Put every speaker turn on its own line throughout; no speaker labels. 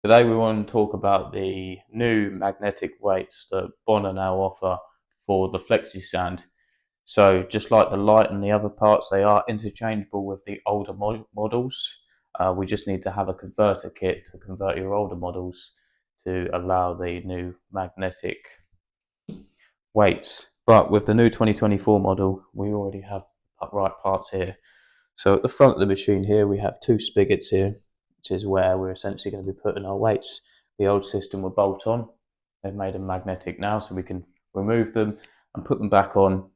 Today we want to talk about the new magnetic weights that Bona now offer for the Flexisand. So just like the light and the other parts, they are interchangeable with the older models. We just need to have a converter kit to convert your older models to allow the new magnetic weights. But with the new 2024 model, we already have right parts here. So at the front of the machine here, we have two spigots here, which is where we're essentially going to be putting our weights. The old system were bolt on. They've made them magnetic now, so we can remove them and put them back on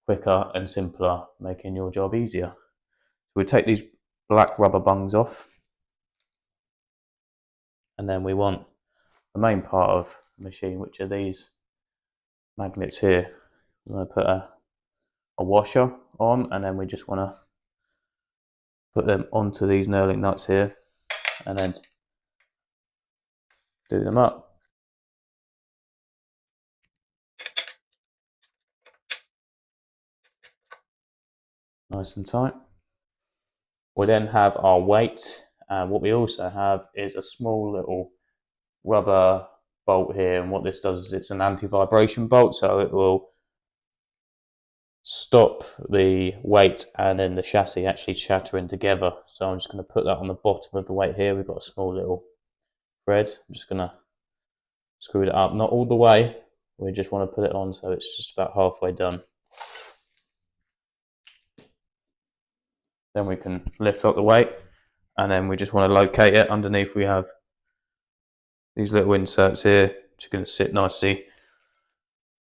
quicker and simpler, making your job easier. So we take these black rubber bungs off, and then we want the main part of the machine, which are these magnets here. We're going to put a washer on, and then we just want to put them onto these knurling nuts here and then do them up. Nice and tight. We then have our weight, and what we also have is a small little rubber bolt here, and what this does is it's an anti-vibration bolt, so it will stop the weight and then the chassis actually shattering together. So I'm just going to put that on the bottom of the weight here. We've got a small little thread. I'm just going to screw it up, not all the way. We just want to put it on so it's just about halfway done. Then we can lift up the weight, and then we just want to locate it. Underneath we have these little inserts here, which are going to sit nicely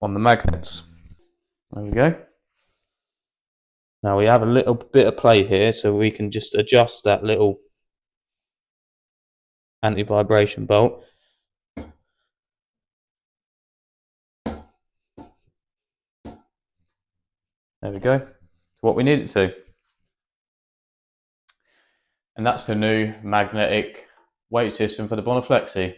on the magnets. There we go. Now we have a little bit of play here, so we can just adjust that little anti-vibration bolt. There we go. It's what we need it to. And that's the new magnetic weight system for the Bona Flexi.